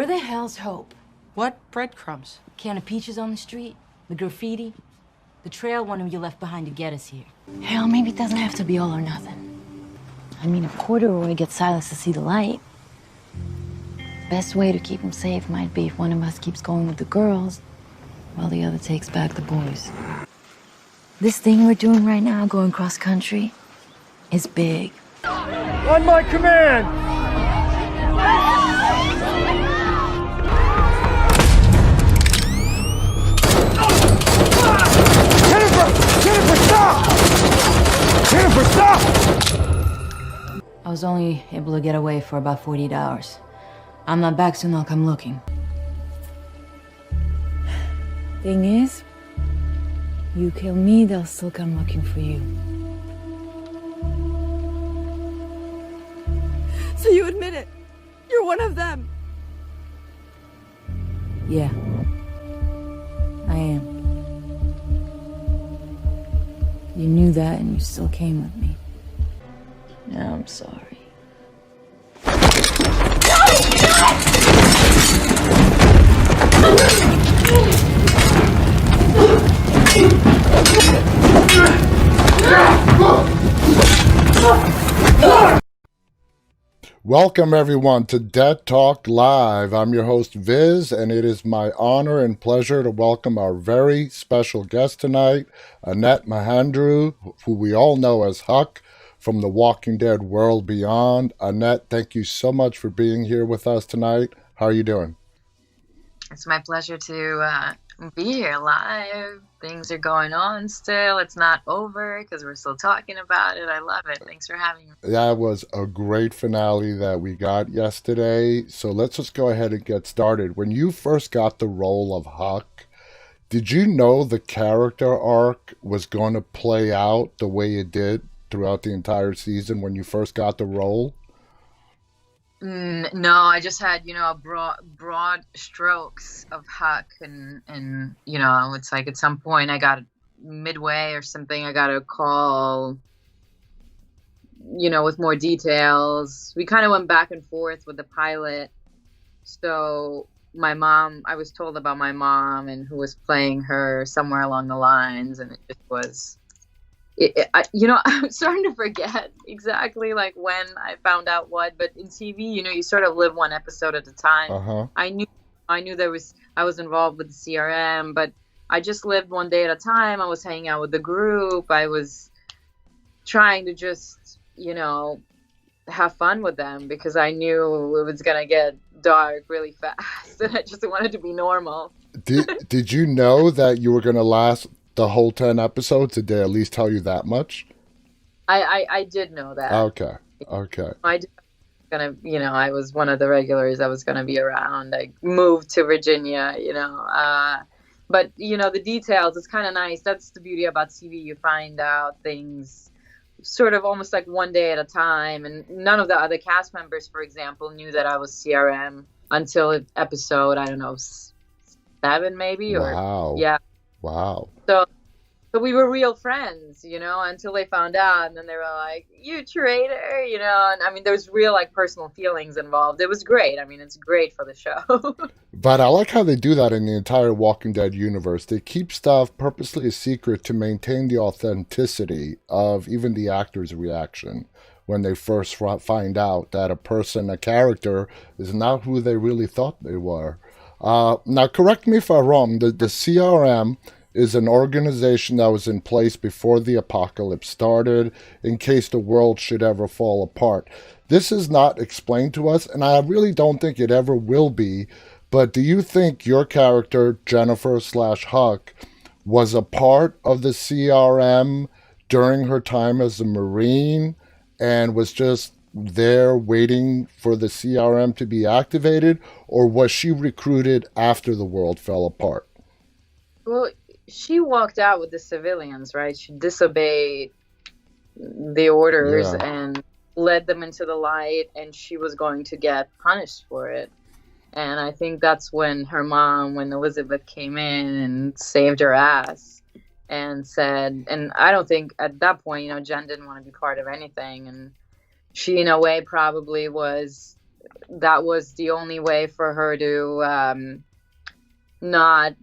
Where the hell's Hope? What breadcrumbs? Can of peaches on the street? The graffiti? The trail one you left behind to get us here? Hell, maybe it doesn't have to be all or nothing. I mean, if corduroy gets Silas to see the light, best way to keep him safe might be if one of us keeps going with the girls while the other takes back the boys. This thing we're doing right now, going cross country, is big. On my command! Jennifer, stop! Jennifer, stop! I was only able to get away for about 48 hours. I'm not back soon, they'll come looking. Thing is, you kill me, they'll still come looking for you. So you admit it? You're one of them? Yeah, I am. You knew that and you still came with me. Now I'm sorry. Welcome everyone to Dead Talk Live. I'm your host Viz, and it is my honor and pleasure to welcome our very special guest tonight, Annet Mahendru, who we all know as Huck from The Walking Dead World Beyond. Annet, thank you so much for being here with us tonight. How are you doing? It's my pleasure to be here live. Things are going on still. It's not over because we're still talking about it. I love it. Thanks for having me. That was a great finale that we got yesterday. So let's just go ahead and get started. When you first got the role of Huck, did you know the character arc was going to play out the way it did throughout the entire season when you first got the role? No, I just had, broad strokes of Huck, and it's like at some point I got midway or something, I got a call, with more details. We kind of went back and forth with the pilot. So my mom, I was told about my mom and who was playing her somewhere along the lines, and it just was... I'm starting to forget exactly like when I found out what, but in TV, you sort of live one episode at a time. Uh-huh. I knew I was involved with the CRM, but I just lived one day at a time. I was hanging out with the group. I was trying to just, have fun with them because I knew it was going to get dark really fast and I just wanted to be normal. Did you know that you were going to last the whole 10 episodes? Did they at least tell you that much? I did know that. Okay. I was one of the regulars. I was gonna be around. I moved to Virginia, but the details, it's kind of nice. That's the beauty about TV. You find out things sort of almost like one day at a time, and none of the other cast members, for example, knew that I was CRM until episode, I don't know, 7 maybe. Wow. Yeah. Wow. So we were real friends, until they found out, and then they were like, "You traitor," and I mean, there's real personal feelings involved. It was great. I mean, it's great for the show. But I like how they do that in the entire Walking Dead universe. They keep stuff purposely a secret to maintain the authenticity of even the actor's reaction when they first find out that a character, is not who they really thought they were. Now, correct me if I'm wrong, the CRM is an organization that was in place before the apocalypse started in case the world should ever fall apart. This is not explained to us, and I really don't think it ever will be, but do you think your character, Jennifer/Huck, was a part of the CRM during her time as a Marine and was just there waiting for the CRM to be activated, or was she recruited after the world fell apart? Well, she walked out with the civilians, right? She disobeyed the orders and led them into the light, and she was going to get punished for it. And I think that's when her mom, when Elizabeth came in and saved her ass and said, and I don't think at that point, Jen didn't want to be part of anything. And she, in a way, probably was that was the only way for her to not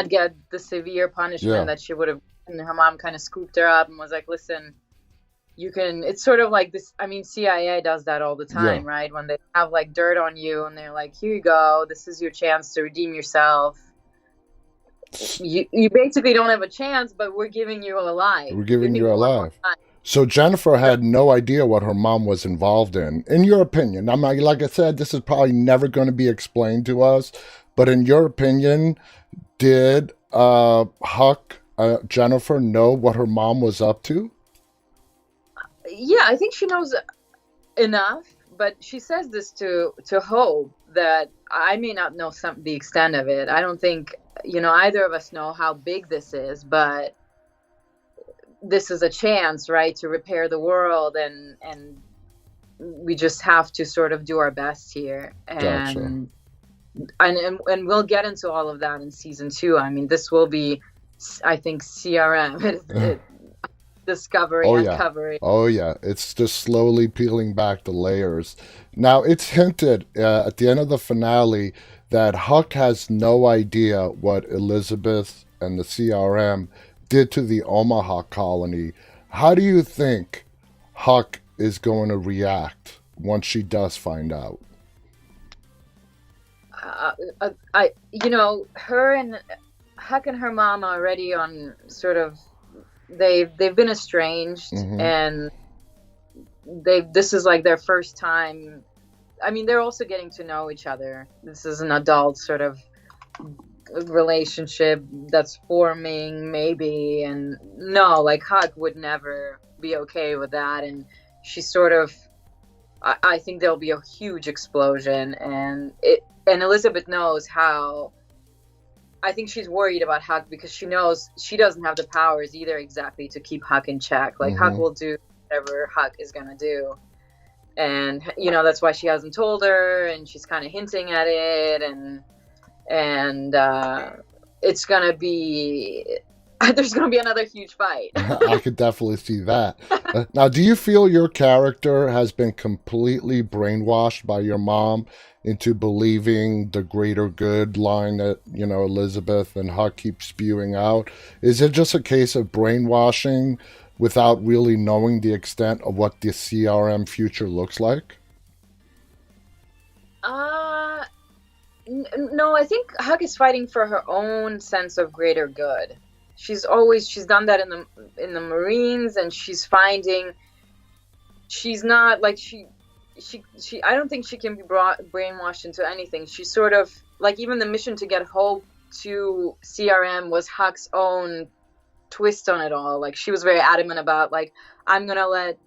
get the severe punishment that she would have. And her mom kind of scooped her up and was like, listen, you can, it's sort of like this. I mean, CIA does that all the time, right? When they have like dirt on you and they're like, here you go, this is your chance to redeem yourself. You basically don't have a chance, but we're giving you a life. We're giving you a life. So Jennifer had no idea what her mom was involved in your opinion. I'm like I said, this is probably never going to be explained to us, but in your opinion, did Huck, Jennifer know what her mom was up to? Yeah, I think she knows enough, but she says this to Hope that I may not know the extent of it. I don't think, either of us know how big this is, but this is a chance, right, to repair the world, and we just have to sort of do our best here. And and we'll get into all of that in season 2. I mean, this will be, I think, CRM discovery, uncovering. Oh yeah, it's just slowly peeling back the layers. Now it's hinted at the end of the finale that Huck has no idea what Elizabeth and the CRM did to the Omaha colony. How do you think Huck is going to react once she does find out? Her and Huck and her mom are already on sort of, they've been estranged, and this is like their first time. I mean, they're also getting to know each other. This is an adult sort of relationship that's forming, maybe, and no, like Huck would never be okay with that, and she sort of, I think there'll be a huge explosion, and Elizabeth knows how. I think she's worried about Huck because she knows she doesn't have the powers either exactly to keep Huck in check. Like Huck will do whatever Huck is gonna do, and that's why she hasn't told her, and she's kind of hinting at it, and it's gonna be there's gonna be another huge fight. I could definitely see that. Now, do you feel your character has been completely brainwashed by your mom into believing the greater good line that, Elizabeth and Huck keep spewing out? Is it just a case of brainwashing without really knowing the extent of what the CRM future looks like? No, I think Huck is fighting for her own sense of greater good. She's done that in the Marines, and she's not like she I don't think she can be brainwashed into anything. She's sort of like, even the mission to get Hope to CRM was Huck's own twist on it all. Like, she was very adamant about, like, I'm gonna let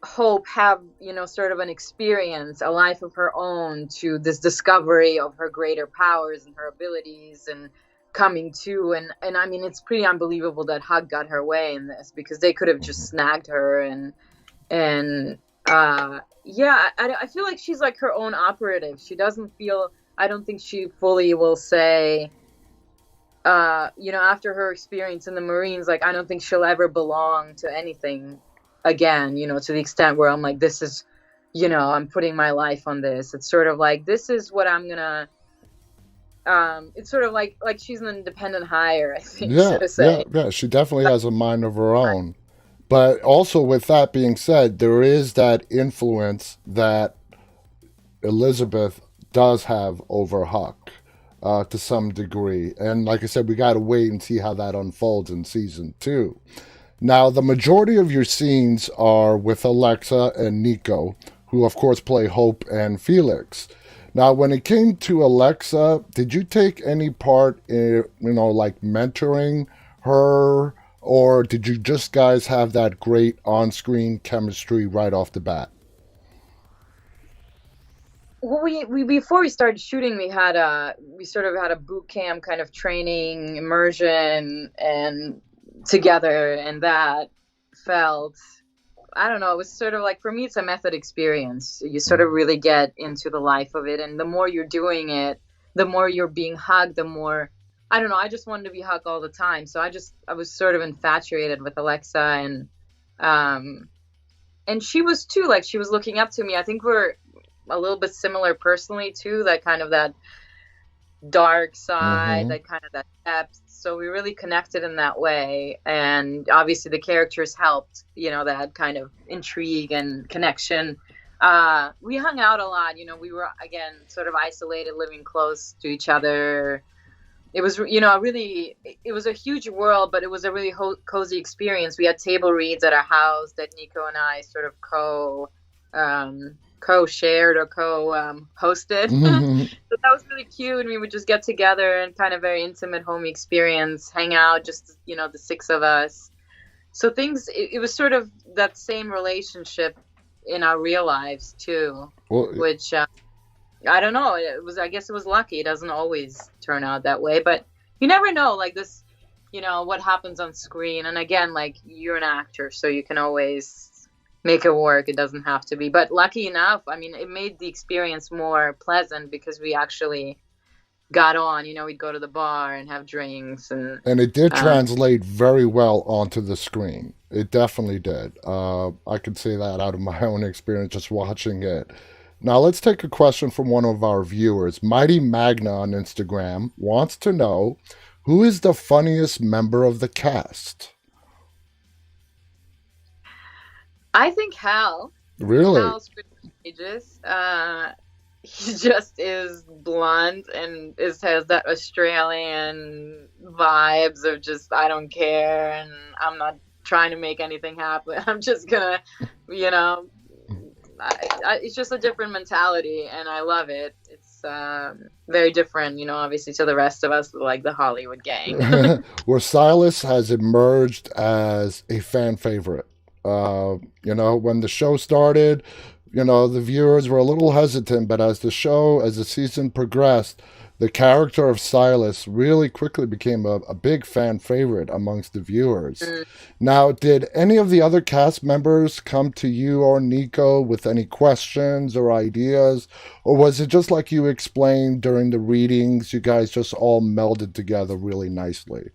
Hope have, sort of an experience, a life of her own, to this discovery of her greater powers and her abilities and coming to, and I mean, it's pretty unbelievable that Huck got her way in this, because they could have just snagged her, and I feel like she's like her own operative. She doesn't feel, I don't think she fully will say, after her experience in the Marines, like, I don't think she'll ever belong to anything again, to the extent where I'm like, this is, I'm putting my life on this. It's sort of like, this is what I'm gonna, it's sort of like she's an independent hire, I think. Yeah, she definitely has a mind of her own. But also, with that being said, there is that influence that Elizabeth does have over Huck to some degree. And like I said, we got to wait and see how that unfolds in season 2. Now, the majority of your scenes are with Alexa and Nico, who of course play Hope and Felix. Now, when it came to Alexa, did you take any part in, like mentoring her, or did you just guys have that great on-screen chemistry right off the bat? Well, we before we started shooting, we sort of had a boot camp kind of training, immersion, and together, and that felt, I don't know, it was sort of like, for me, it's a method experience. You sort of really get into the life of it, and the more you're doing it, the more you're being Hugged, the more, I don't know, I just wanted to be Huck all the time. So I was sort of infatuated with Alexa, and and she was too, like, she was looking up to me. I think we're a little bit similar personally too, that kind of that dark side, that kind of that depth. So we really connected in that way. And obviously the characters helped, you know, that kind of intrigue and connection. We hung out a lot, you know, we were, again, sort of isolated, living close to each other. It was, you know, it was a huge world, but it was a really cozy experience. We had table reads at our house that Nico and I sort of co-shared or co-hosted. So that was really cute. And we would just get together and kind of very intimate, homey experience, hang out, just, you know, the six of us. So it was sort of that same relationship in our real lives too, which I don't know. I guess it was lucky. It doesn't always turn out that way, but you never know, like this, you know, what happens on screen. And again, like, you're an actor, so you can always make it work. It doesn't have to be, but lucky enough, I mean, it made the experience more pleasant because we actually got on, you know, we'd go to the bar and have drinks, and it did translate very well onto the screen. It definitely did. I can say that out of my own experience just watching it. Now let's take a question from one of our viewers. Mighty Magna on Instagram wants to know, who is the funniest member of the cast? I think Hal. Really? Hal's pretty contagious. He just is blunt and has that Australian vibes of just, I don't care and I'm not trying to make anything happen. I'm just gonna, you know, it's just a different mentality and I love it. It's very different, you know, obviously to the rest of us, like the Hollywood gang. Where Silas has emerged as a fan favorite. You know, when the show started, you know, the viewers were a little hesitant, but as the season progressed, the character of Silas really quickly became a big fan favorite amongst the viewers. Now, did any of the other cast members come to you or Nico with any questions or ideas? Or was it just like you explained during the readings, you guys just all melded together really nicely?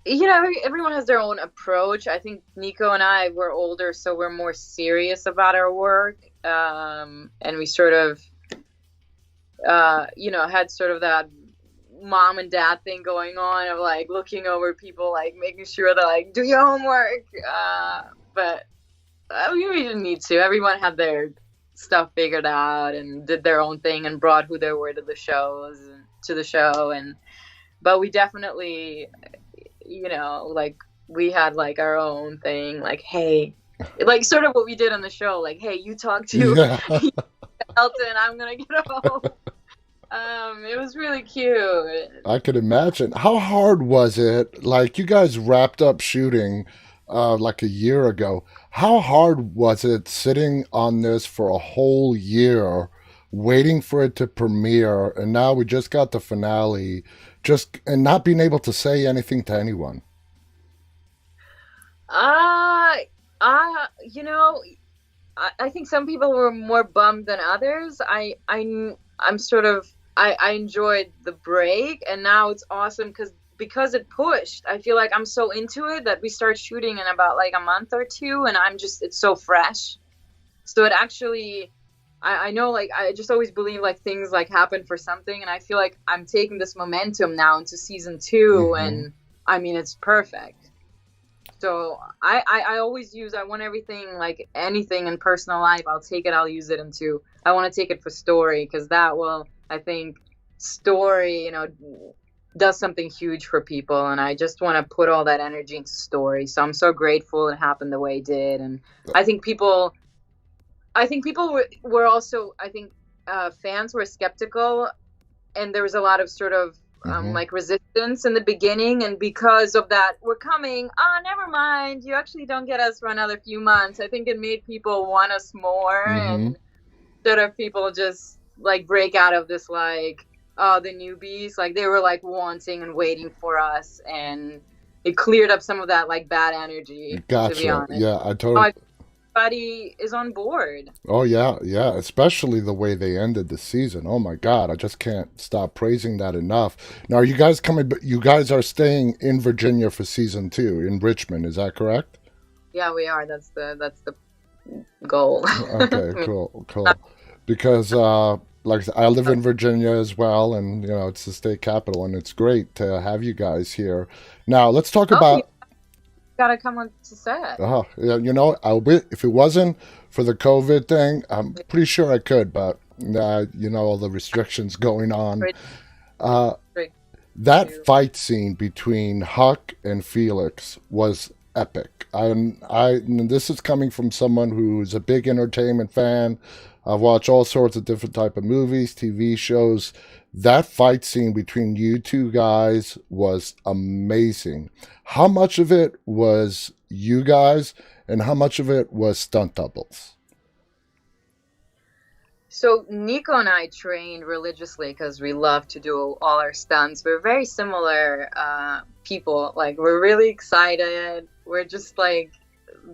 You know, everyone has their own approach. I think Nico and I were older, so we're more serious about our work. And we sort of, you know, had sort of that mom and dad thing going on of like looking over people, like making sure that like, do your homework. But we didn't need to. Everyone had their stuff figured out and did their own thing and brought who they were to the show. But we definitely, you know, like we had like our own thing, like, hey, like sort of what we did on the show, like, hey, you talk to Elton, I'm gonna get home. It was really cute. I could imagine. How hard was it? Like, you guys wrapped up shooting like a year ago. How hard was it sitting on this for a whole year, waiting for it to premiere, and now we just got the finale, and not being able to say anything to anyone? You know, I think some people were more bummed than others. I'm sort of, I enjoyed the break, and now it's awesome because it pushed. I feel like I'm so into it that we start shooting in about like a month or two, and it's so fresh. So it actually, I know, like, I just always believe like things like happen for something, and I feel like I'm taking this momentum now into season 2, and I mean, it's perfect. So I always I want everything, like anything in personal life, I'll use it I want to take it for story, because that will, I think, story, you know, does something huge for people, and I just want to put all that energy into story. So I'm so grateful it happened the way it did, and I think people were also, fans were skeptical, and there was a lot of sort of like resistance in the beginning, and because of that, we're coming. Never mind. You actually don't get us for another few months. I think it made people want us more, and sort of people just like break out of this like, the newbies, like they were like wanting and waiting for us, and it cleared up some of that like bad energy. Gotcha. To be honest. Yeah, I totally. Everybody is on board. Oh yeah, especially the way they ended the season. Oh my God, I just can't stop praising that enough. Now, are you guys coming? You guys are staying in Virginia for season 2 in Richmond, is that correct? Yeah, we are. That's the goal. Okay, cool. Because like I said, I live in Virginia as well, and it's the state capital, and it's great to have you guys here. Now let's talk about. Gotta come on to set. If it wasn't for the COVID thing, I'm pretty sure I could, but all the restrictions going on. That fight scene between Huck and Felix was epic. And this is coming from someone who's a big entertainment fan. I've watched all sorts of different type of movies, TV shows. That fight scene between you two guys was amazing. How much of it was you guys, and how much of it was stunt doubles? So Nico and I trained religiously because we love to do all our stunts. We're very similar people. Like, we're really excited. We're just like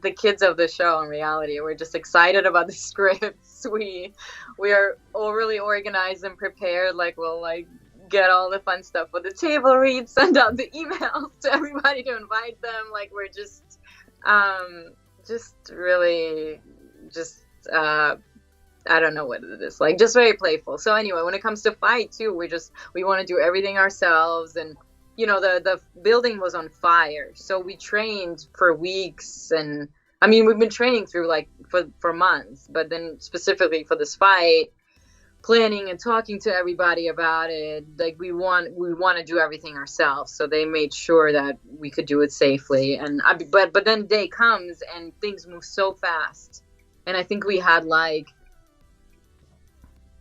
the kids of the show in reality. We're just excited about the scripts. We are overly organized and prepared. Like, we'll get all the fun stuff for the table read, send out the emails to everybody to invite them. Like, we're just really I don't know what it is, like, just very playful. So anyway, when it comes to fight too, we want to do everything ourselves. And the building was on fire, so we trained for weeks. And I mean, we've been training through for months, but then specifically for this fight, planning and talking to everybody about it. Like, we want to do everything ourselves, so they made sure that we could do it safely. And but then day comes and things move so fast, and I think we had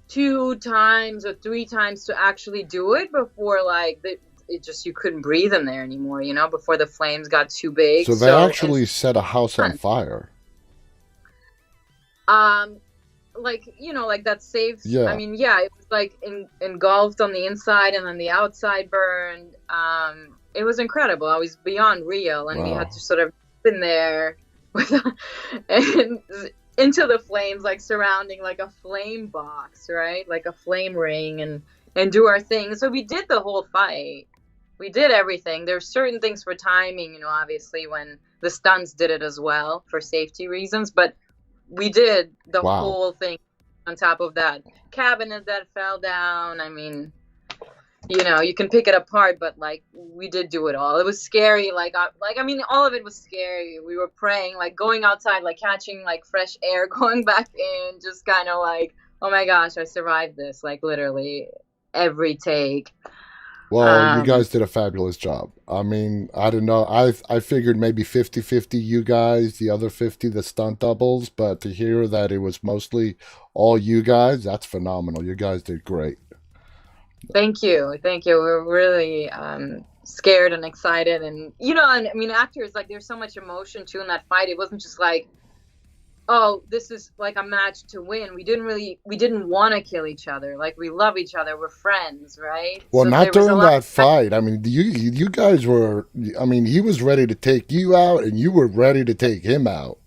2 times or 3 times to actually do it before you couldn't breathe in there anymore, before the flames got too big. So they actually set a house on fire. That's safe. Yeah. I mean, yeah, it was engulfed on the inside, and then the outside burned. It was incredible. I was beyond real, and we had to sort of in there and into the flames, surrounding a flame box, right? Like a flame ring, and do our thing. So we did the whole fight. We did everything. There's certain things for timing, obviously, when the stunts did it as well for safety reasons, but we did the whole thing on top of that cabinet that fell down. I mean, you can pick it apart, but we did do it all. It was scary. I mean, all of it was scary. We were praying, going outside, catching fresh air, going back in, just kind of oh my gosh, I survived this. Literally every take. Well, you guys did a fabulous job. I mean, I don't know. I figured maybe 50-50 you guys, the other 50 the stunt doubles, but to hear that it was mostly all you guys, that's phenomenal. You guys did great. Thank you. We're really scared and excited, and and I mean, actors, there's so much emotion too in that fight. It wasn't just oh, this is a match to win. We didn't want to kill each other. We love each other. We're friends, right? Well, so not during that fight. I mean, you guys were. I mean, he was ready to take you out, and you were ready to take him out.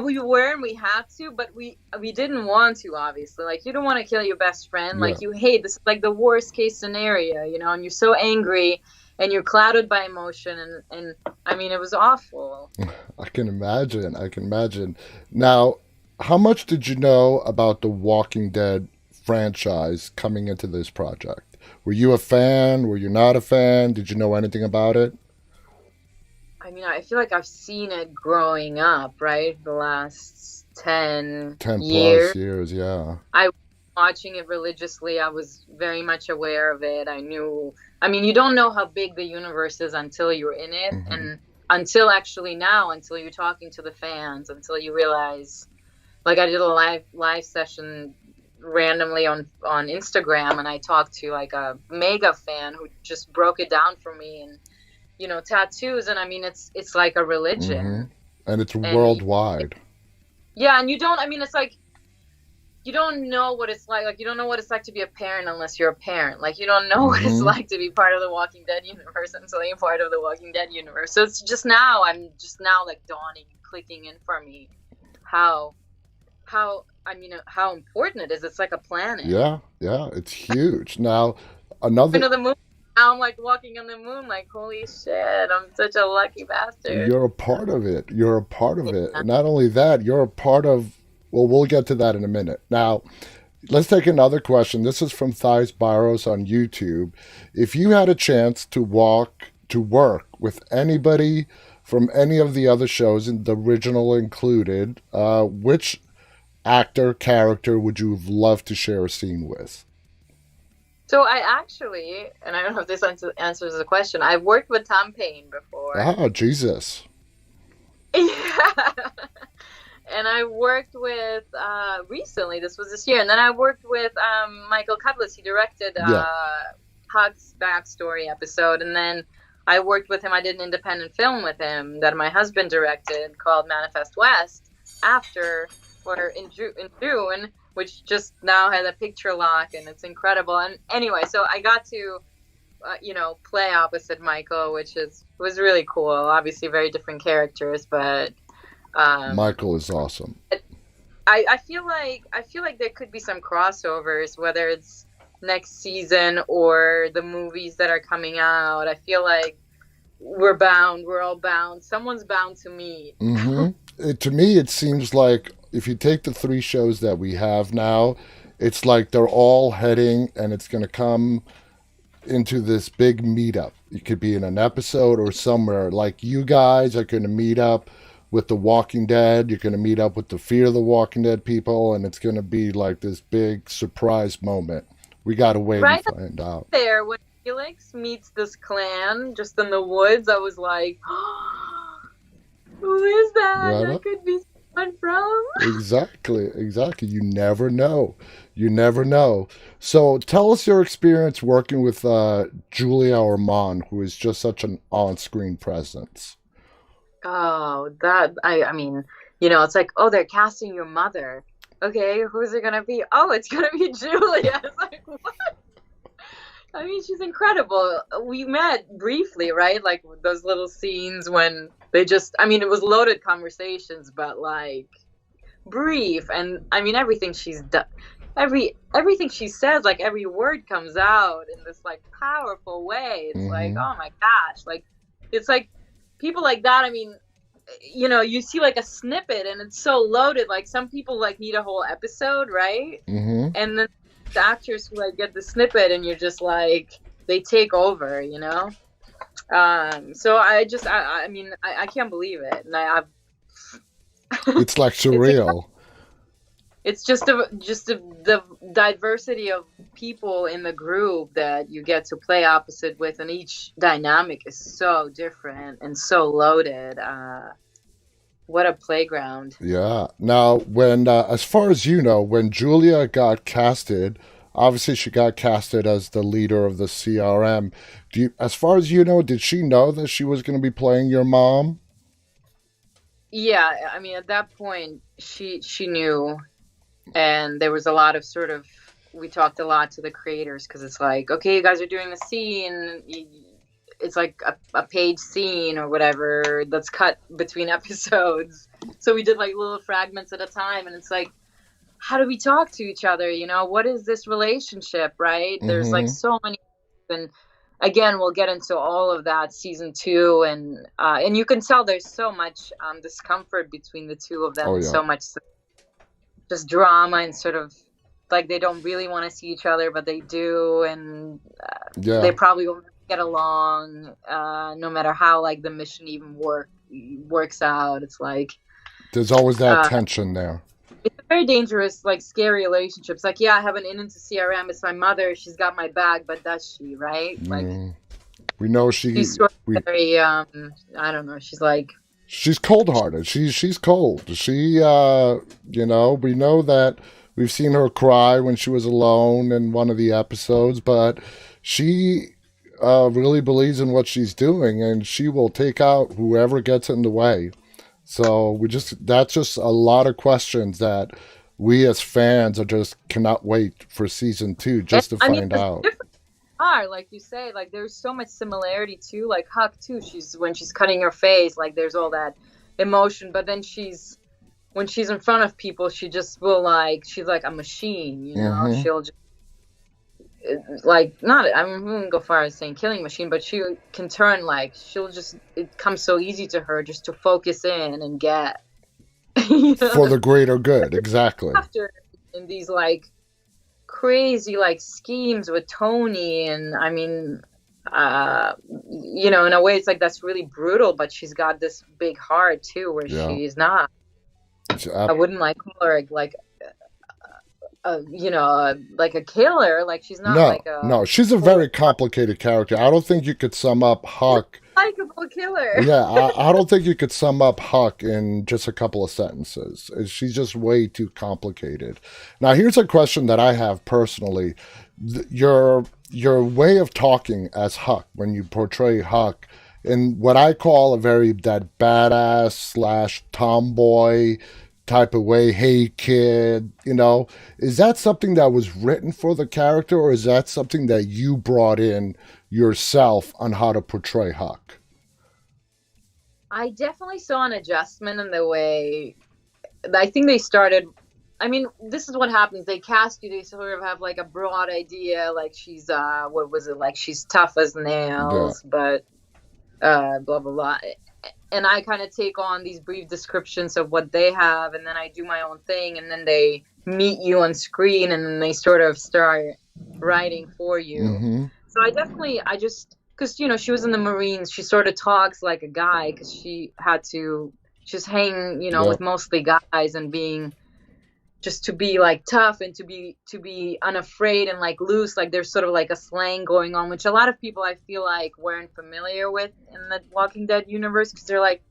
We were, and we had to, but we didn't want to, obviously. You don't want to kill your best friend. Yeah. You hate this, the worst case scenario, and you're so angry, and you're clouded by emotion, and I mean, it was awful. I can imagine. Now, how much did you know about the Walking Dead franchise coming into this project? Were you a fan? Were you not a fan? Did you know anything about it? I mean, I feel I've seen it growing up, right? The last 10 plus years, yeah. I was watching it religiously. I was very much aware of it. I knew, I mean, you don't know how big the universe is until you're in it. Mm-hmm. And until you're talking to the fans, until you realize, I did a live session randomly on Instagram, and I talked to a mega fan who just broke it down for me, and tattoos, and I mean, it's like a religion. Mm-hmm. And it's worldwide. Yeah, and you don't, I mean, it's you don't know what it's like, you don't know what it's like to be a parent unless you're a parent. You don't know what it's like to be part of the Walking Dead universe until you're part of the Walking Dead universe. So it's just now, dawning and clicking in for me how important it is. It's like a planet. Yeah, it's huge. Now, another... the movie Now I'm like walking on the moon, like, holy shit, I'm such a lucky bastard. You're a part of it. You're a part of it. And not only that, you're a part of, well, we'll get to that in a minute. Now, let's take another question. This is from Thais Barros on YouTube. If you had a chance to work with anybody from any of the other shows, and the original included, which actor, character would you have loved to share a scene with? So I actually, and I don't know if this answers the question, I've worked with Tom Paine before. Oh, Jesus. Yeah. And I worked with, recently, this was this year, and then I worked with Michael Cudlitz. He directed Huck's backstory episode, and then I worked with him. I did an independent film with him that my husband directed called Manifest West in June, which just now has a picture lock, and it's incredible. And anyway, so I got to, play opposite Michael, which was really cool. Obviously, very different characters, but Michael is awesome. I feel like there could be some crossovers, whether it's next season or the movies that are coming out. I feel like we're all bound. Someone's bound to meet. Mm-hmm. To me, it seems like if you take the 3 shows that we have now, it's like they're all heading, and it's going to come into this big meetup. It could be in an episode or somewhere. Like, you guys are going to meet up with The Walking Dead. You're going to meet up with the Fear the Walking Dead people, and it's going to be like this big surprise moment. We got to wait and find out. There, when Felix meets this clan just in the woods, I was like, oh, who is that? Right. That could be someone from. Exactly. You never know. So tell us your experience working with Julia Ormond, who is just such an on-screen presence. Oh, I mean, it's like, oh, they're casting your mother. Okay, who's it gonna be? Oh, it's gonna be Julia. It's like, what? I mean, she's incredible. We met briefly, right? Like those little scenes when they just, I mean, it was loaded conversations, but like brief. And I mean, everything she's done, everything she says, like every word comes out in this like powerful way. It's like, oh my gosh, like it's like people like that. I mean, you see like a snippet and it's so loaded. Like some people like need a whole episode, right? And then the actors who like get the snippet and you're just like, they take over, So I mean, I can't believe it. And I've it's like surreal. It's just the diversity of people in the group that you get to play opposite with, and each dynamic is so different and so loaded. What a playground. Yeah. Now, when as far as you know, when Julia got casted, obviously she got casted as the leader of the CRM. As far as you know, did she know that she was going to be playing your mom? Yeah, I mean, at that point, she knew. And there was a lot of we talked a lot to the creators because it's like, okay, you guys are doing the scene. It's like a page scene or whatever that's cut between episodes. So we did like little fragments at a time. And it's like, how do we talk to each other? What is this relationship, right? There's like so many. And again, we'll get into all of that season 2. And you can tell there's so much discomfort between the two of them. Oh, yeah. So much just drama and sort of like they don't really want to see each other, but they do, and they probably won't get along no matter how like the mission even works out. It's like there's always that tension there. It's a very dangerous, like scary relationship. It's like, yeah, I have an in into CRM. It's my mother. She's got my back, but does she, right? Like we know she's sort of very I don't know. She's like. She's cold-hearted. She's cold. She, we know that we've seen her cry when she was alone in one of the episodes, but she really believes in what she's doing, and she will take out whoever gets in the way. So that's just a lot of questions that we as fans cannot wait for season 2 just to find out. Like you say, like there's so much similarity too, like Huck too. When she's cutting her face, like there's all that emotion, but then when she's in front of people, she just will she's like a machine, She'll just, like, not, I wouldn't go far as saying killing machine, but she can turn, like, it comes so easy to her just to focus in and get, For the greater good, exactly. After in these, like, crazy, like, schemes with Tony, and I mean, in a way it's like that's really brutal, but she's got this big heart too, where she's not, I wouldn't like call her like like a killer, like she's not no, she's a very complicated character. I don't think you could sum up Huck, likable killer. Yeah, I don't think you could sum up Huck in just a couple of sentences. She's just way too complicated. Now, here's a question that I have personally. Your way of talking as Huck, when you portray Huck, in what I call that badass / tomboy type of way, hey kid, is that something that was written for the character, or is that something that you brought in yourself on how to portray Huck? I definitely saw an adjustment in the way, I think they started, I mean, this is what happens. They cast you, they sort of have like a broad idea, like she's, like she's tough as nails, but blah, blah, blah. And I kind of take on these brief descriptions of what they have, and then I do my own thing, and then they meet you on screen, and then they sort of start writing for you. Mm-hmm. So I just, because, she was in the Marines, she sort of talks like a guy, because she had to just hang, with mostly guys, and just to be like tough and to be unafraid and like loose, like there's sort of like a slang going on, which a lot of people I feel like weren't familiar with in the Walking Dead universe, because they're like,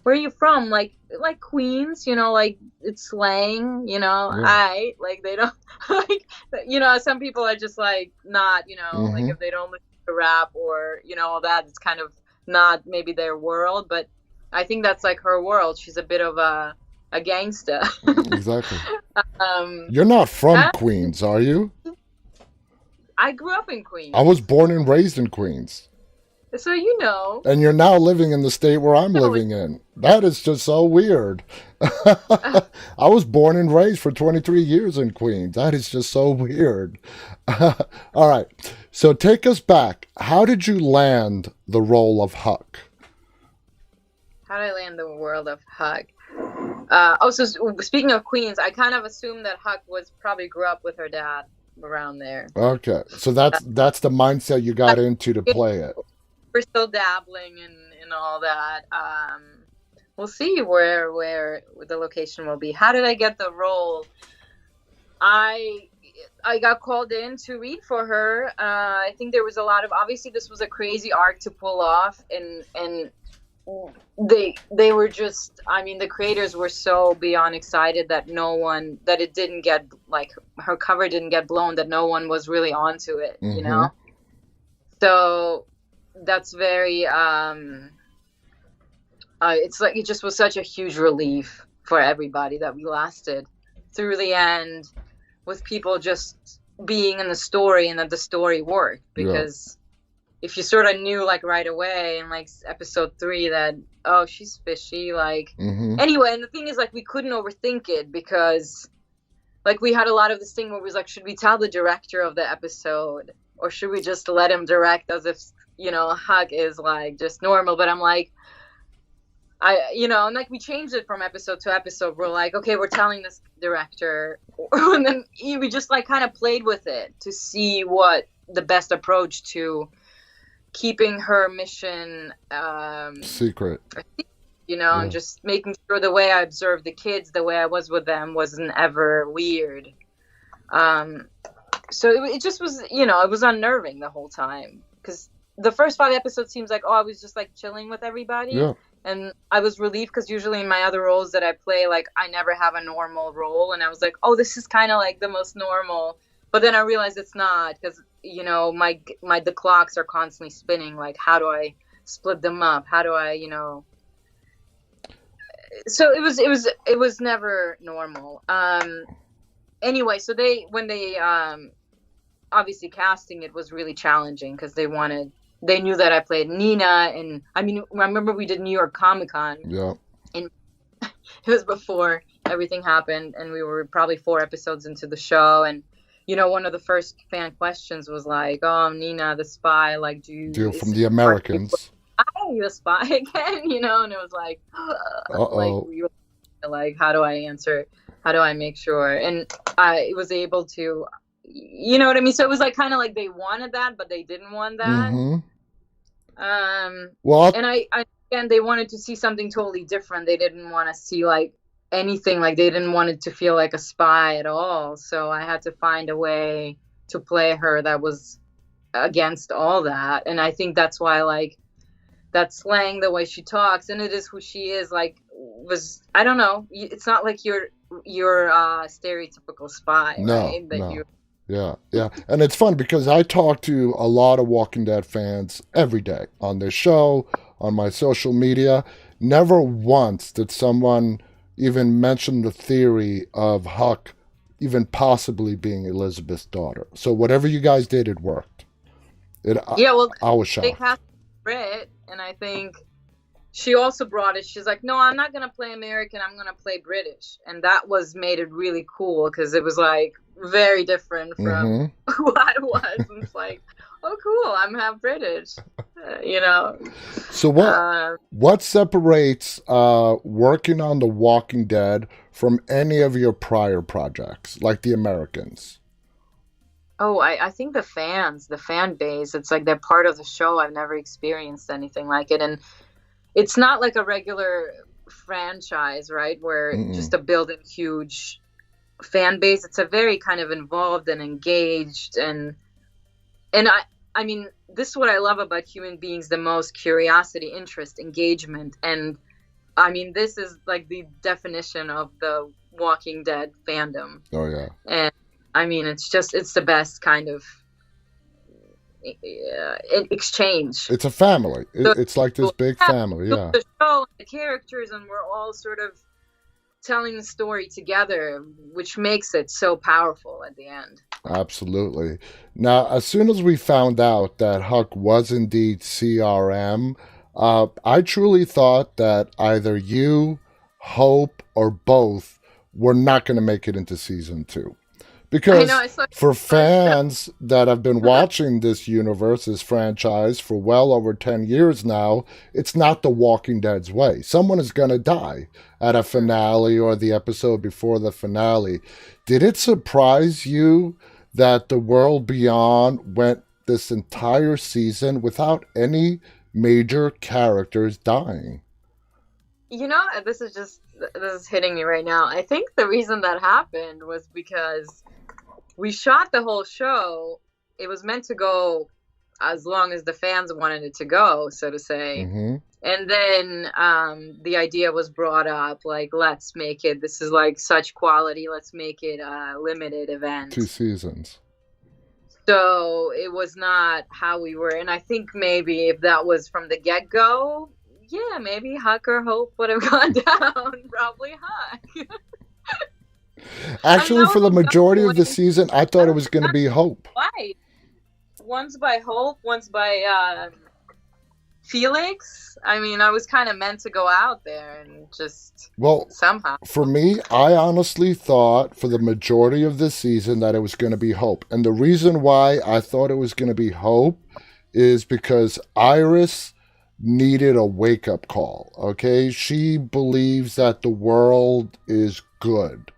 where are you from? Like Queens, like it's slang, I like, they don't like, some people are just like not, mm-hmm. like if they don't listen to rap or all that, it's kind of not maybe their world, but I think that's like her world. She's a bit of a gangster. Exactly. You're not from Queens, are you? I grew up in Queens. I was born and raised in Queens. So And you're now living in the state where I'm living in. That is just so weird. I was born and raised for 23 years in Queens. That is just so weird. All right. So take us back. How did you land the role of Huck? How did I land the world of Huck? So speaking of Queens, I kind of assumed that Huck probably grew up with her dad around there. Okay, so that's the mindset you got into to play it. We're still dabbling in all that. We'll see where the location will be. How did I get the role? I got called in to read for her. I think there was a lot of, obviously this was a crazy arc to pull off, and they were just, I mean, the creators were so beyond excited that it didn't get, like, her cover didn't get blown, that no one was really onto it, mm-hmm. So that's very it's like, it just was such a huge relief for everybody that we lasted through the end with people just being in the story, and that the story worked, because if you sort of knew, like, right away in, like, episode 3 that, oh, she's fishy, like, mm-hmm. Anyway, and the thing is, like, we couldn't overthink it, because, like, we had a lot of this thing where it was like, should we tell the director of the episode, or should we just let him direct as if, Huck is, like, just normal? But I'm like, and, like, we changed it from episode to episode. We're like, okay, we're telling this director, and then we just, like, kind of played with it to see what the best approach to keeping her mission secret, and just making sure the way I observed the kids, the way I was with them, wasn't ever weird. So it just was, it was unnerving the whole time, because the first 5 episodes seems like, I was just, like, chilling with everybody, and I was relieved, because usually in my other roles that I play, like, I never have a normal role, and I was like, this is kind of like the most normal. But then I realized it's not, because, the clocks are constantly spinning. Like, how do I split them up? How do I, So it was never normal. Anyway, so when they obviously casting it was really challenging, because they knew that I played Nina, and I mean, I remember we did New York Comic-Con. Yeah. And it was before everything happened, and we were probably 4 episodes into the show, and one of the first fan questions was like, "Oh, Nina, the spy, like, From the Americans. Are you a spy again?" And it was like, Uh-oh. like, how do I answer? How do I make sure? And I was able to, you know what I mean? So it was like kind of like they wanted that, but they didn't want that. Mm-hmm. And they wanted to see something totally different. They didn't want to see like anything, like they didn't want it to feel like a spy at all. So I had to find a way to play her that was against all that. And I think that's why, like, that slang, the way she talks, and it is who she is, like, I don't know, it's not like you're stereotypical spy, right? Yeah. And it's fun because I talk to a lot of Walking Dead fans every day on this show, on my social media. Never once did someone even mention the theory of Huck even possibly being Elizabeth's daughter. So whatever you guys did, it worked. I was shocked. They cast Brit, and I think she also brought it. She's like, no, I'm not going to play American. I'm going to play British. And that made it really cool because it was like very different from who I was. And it's like, oh, cool, I'm half British, So what separates working on The Walking Dead from any of your prior projects, like The Americans? Oh, I think the fan base, it's like they're part of the show. I've never experienced anything like it. And it's not like a regular franchise, right, where just a building huge fan base. It's a very kind of involved and engaged. And I mean, this is what I love about human beings the most: curiosity, interest, engagement. And I mean, this is like the definition of the Walking Dead fandom. Oh, yeah. And I mean, it's the best kind of exchange. It's a family. It's like this big family, yeah. The show, the characters, and we're all sort of telling the story together, which makes it so powerful at the end. Absolutely. Now, as soon as we found out that Huck was indeed CRM, I truly thought that either you, Hope, or both were not going to make it into season 2. Because for fans that have been watching this universe, this franchise, for well over 10 years now, it's not The Walking Dead's way. Someone is going to die at a finale or the episode before the finale. Did it surprise you that The World Beyond went this entire season without any major characters dying? This is hitting me right now. I think the reason that happened was because we shot the whole show. It was meant to go as long as the fans wanted it to go, so to say. Mm-hmm. And then the idea was brought up, like, let's make it, this is like such quality, let's make it a limited event. 2 seasons. So it was not how we were. And I think maybe if that was from the get-go, yeah, maybe Huck or Hope would have gone down. Probably Huck. Actually, for the majority of the season, I thought it was going to be Hope. Why? Once by Hope, once by Felix. I mean, I was kind of meant to go out there and just somehow. For me, I honestly thought for the majority of this season that it was going to be Hope. And the reason why I thought it was going to be Hope is because Iris needed a wake-up call, okay? She believes that the world is good.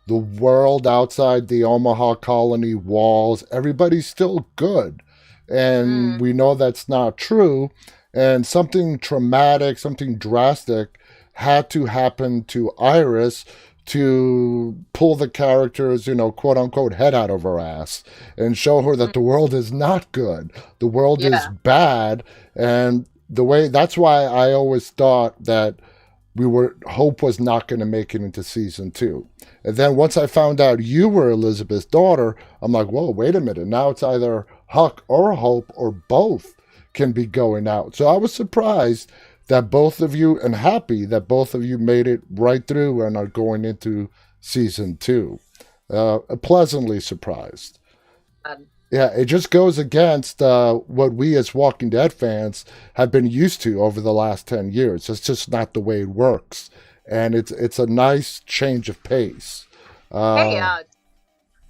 The world outside the Omaha colony walls, everybody's still good. And we know that's not true. And something traumatic, something drastic had to happen to Iris to pull the character's, quote unquote, head out of her ass and show her that the world is not good. The world is bad. And that's why I always thought that Hope was not going to make it into season 2. And then once I found out you were Elizabeth's daughter, I'm like, whoa, wait a minute. Now it's either Huck or Hope or both can be going out. So I was surprised that both of you, and happy that both of you made it right through and are going into season 2. Pleasantly surprised. Yeah, it just goes against what we as Walking Dead fans have been used to over the last 10 years. It's just not the way it works. And it's a nice change of pace. Hey,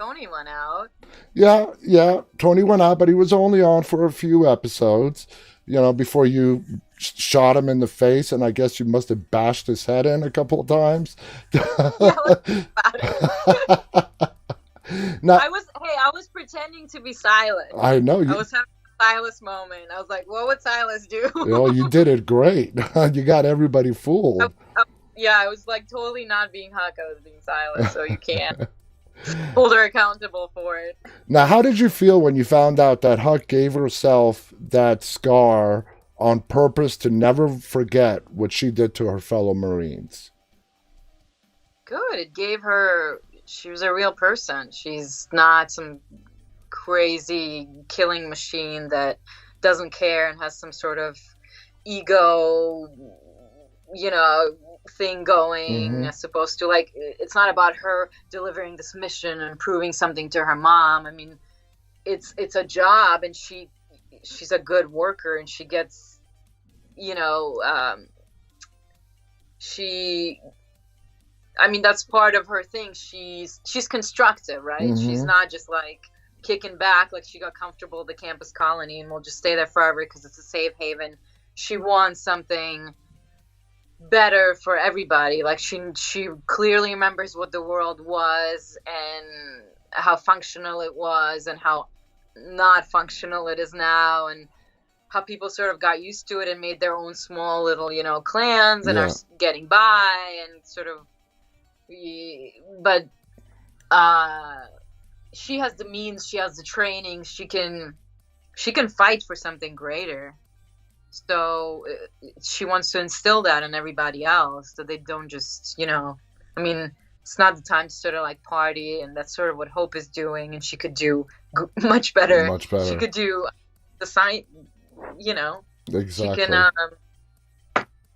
Tony went out. Yeah. Tony went out, but he was only on for a few episodes, before you shot him in the face, and I guess you must have bashed his head in a couple of times. Yeah, let's think about it. Now, I was pretending to be Silas. I know. I was having a Silas moment. I was like, what would Silas do? You did it great. You got everybody fooled. I was like totally not being Huck. I was being Silas, so you can't hold her accountable for it. Now, how did you feel when you found out that Huck gave herself that scar on purpose to never forget what she did to her fellow Marines? Good. It gave her... She was a real person. She's not some crazy killing machine that doesn't care and has some sort of ego, thing going as opposed to, like, it's not about her delivering this mission and proving something to her mom. I mean, it's a job, and she's a good worker, and she gets, that's part of her thing. She's constructive, right? Mm-hmm. She's not just like kicking back, like she got comfortable at the campus colony and will just stay there forever because it's a safe haven. She wants something better for everybody. Like she clearly remembers what the world was and how functional it was and how not functional it is now, and how people sort of got used to it and made their own small little, clans and are getting by and sort of. But she has the means, she has the training, she can fight for something greater. So she wants to instill that in everybody else, that they don't just, it's not the time to sort of like party, and that's sort of what Hope is doing, and she could do much better. Much better. She could do the science, Exactly. She can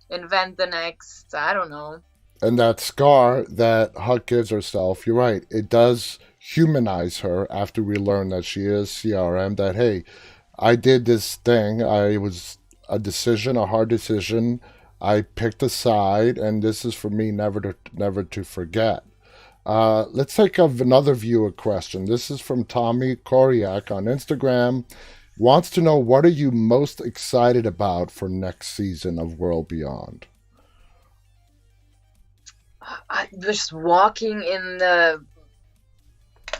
invent the next, I don't know. And that scar that Huck gives herself, you're right, it does humanize her after we learn that she is CRM, that, hey, I did this thing, it was a hard decision, I picked a side, and this is for me never to forget. Let's take another viewer question. This is from Tommy Koriak on Instagram. Wants to know, what are you most excited about for next season of World Beyond? Just walking in the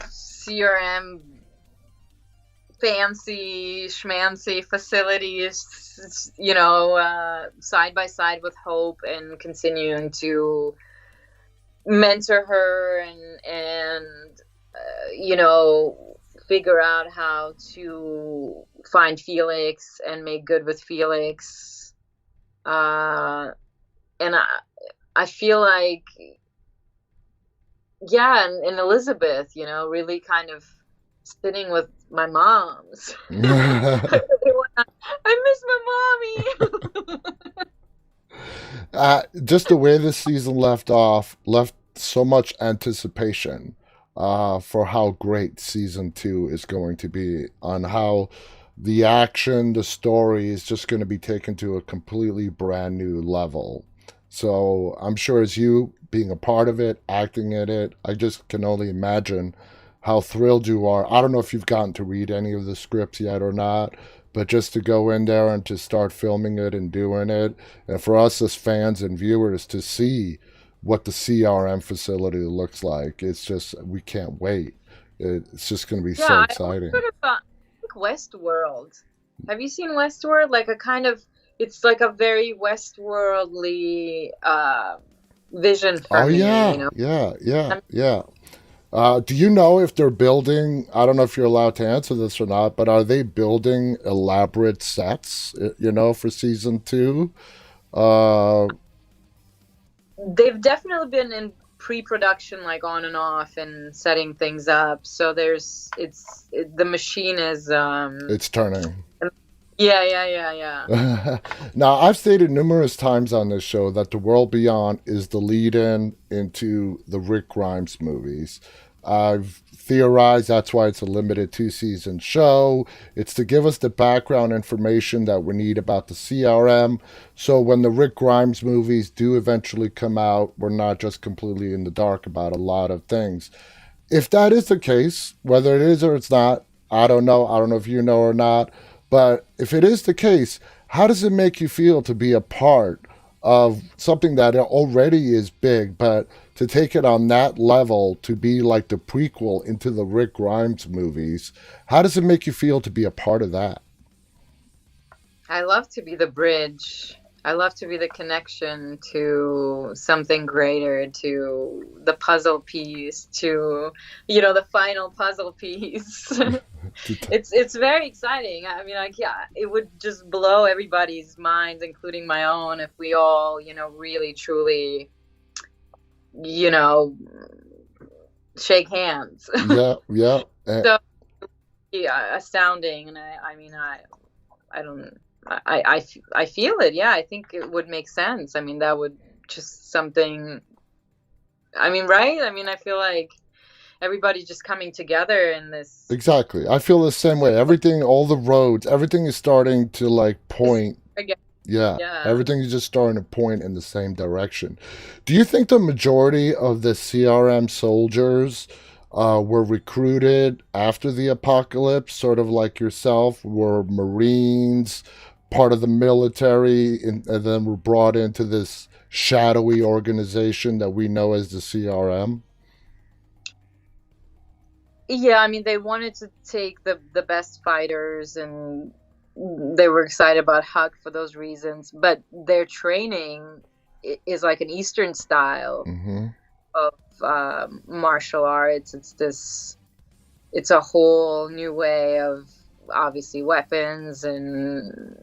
CRM fancy schmancy facilities, side by side with Hope, and continuing to mentor her and figure out how to find Felix and make good with Felix. And I feel like, and Elizabeth, really kind of sitting with my moms. I miss my mommy. Just the way this season left so much anticipation for how great season 2 is going to be, on how the action, the story is just going to be taken to a completely brand new level. So I'm sure, as you being a part of it, acting in it, I just can only imagine how thrilled you are. I don't know if you've gotten to read any of the scripts yet or not, but just to go in there and to start filming it and doing it, and for us as fans and viewers to see what the CRM facility looks like, it's just, we can't wait. It's just going to be so exciting. Sort of Westworld. Have you seen Westworld? Like a kind of, it's like a very Westworldly vision for me. Yeah. Do you know if they're building, I don't know if you're allowed to answer this or not, but are they building elaborate sets, for season 2? They've definitely been in pre-production, like on and off, and setting things up. So the machine is... it's turning. Yeah. Now, I've stated numerous times on this show that The World Beyond is the lead-in into the Rick Grimes movies. I've theorized that's why it's a limited 2-season show. It's to give us the background information that we need about the CRM, so when the Rick Grimes movies do eventually come out, we're not just completely in the dark about a lot of things. if that is the case, whether it is or it's not, I don't know. I don't know if you know or not. But if it is the case, how does it make you feel to be a part of something that already is big, but to take it on that level, to be like the prequel into the Rick Grimes movies? How does it make you feel to be a part of that? I love to be the bridge. I love to be the connection to something greater, to the puzzle piece, to, the final puzzle piece. It's very exciting. I mean, like, yeah, it would just blow everybody's minds, including my own, if we all, really, truly, shake hands. Yeah, yeah. So, yeah, astounding. And I don't. I feel it. Yeah, I think it would make sense. I mean, that would just something. I mean, right? I mean, I feel like everybody's just coming together in this. Exactly. I feel the same way. Everything, all the roads, everything is starting to like point. Yeah, everything is just starting to point in the same direction. Do you think the majority of the CRM soldiers were recruited after the apocalypse, sort of like yourself, were Marines, part of the military, and then were brought into this shadowy organization that we know as the CRM? Yeah, I mean, they wanted to take the best fighters, and they were excited about Huck for those reasons. But their training is like an Eastern style of martial arts. It's a whole new way of, obviously, weapons and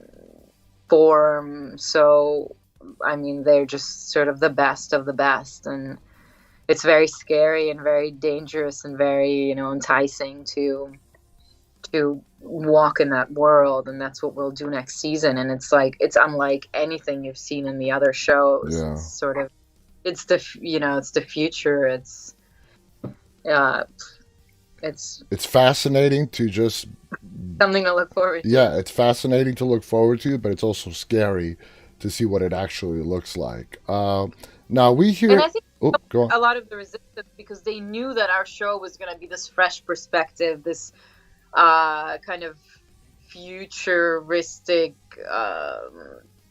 form. So, I mean, they're just sort of the best of the best, and it's very scary and very dangerous and very, enticing to walk in that world. And that's what we'll do next season. And it's unlike anything you've seen in the other shows. Yeah. It's the future. It's fascinating to just something to look forward to. Yeah, it's fascinating to look forward to, but it's also scary to see what it actually looks like. Now we hear. And I think go on. a lot of the resistance, because they knew that our show was going to be this fresh perspective, this kind of futuristic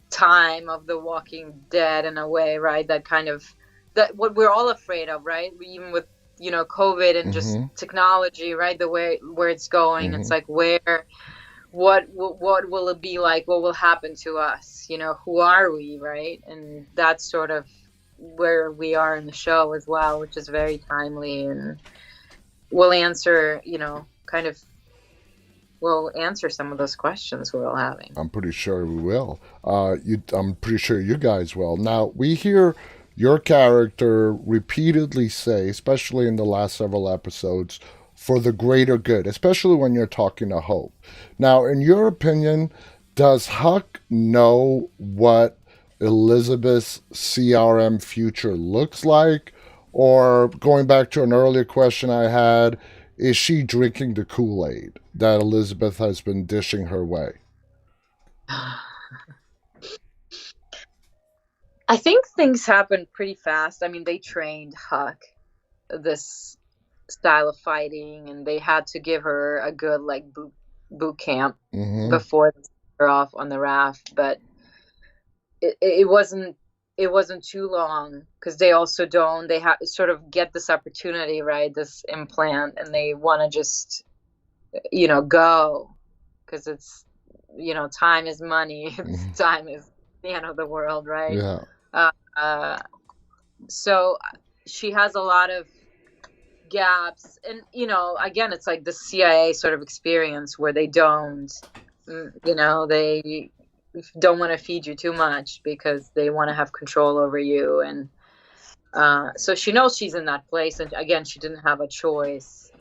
time of The Walking Dead in a way, right? That what we're all afraid of, right? Even with COVID and just technology, right? The way where it's going, it's like what will it be like? What will happen to us? Who are we, right? And that's sort of where we are in the show as well, which is very timely, and we'll answer, we'll answer some of those questions we're all having. I'm pretty sure we will. I'm pretty sure you guys will. Now, we hear your character repeatedly say, especially in the last several episodes, for the greater good, especially when you're talking to Hope. Now, in your opinion, does Huck know what Elizabeth's CRM future looks like? Or, going back to an earlier question I had, is she drinking the Kool-Aid that Elizabeth has been dishing her way? I think things happened pretty fast. I mean, they trained Huck this style of fighting, and they had to give her a good boot camp before they sent her off on the raft. But it wasn't too long, because they also they have sort of get this opportunity, right? This implant, and they want to just go, because it's time is money. Time is the end of the world, right? Yeah. So she has a lot of gaps, and again, it's like the CIA sort of experience where they don't want to feed you too much, because they want to have control over you. And so she knows she's in that place, and again, she didn't have a choice.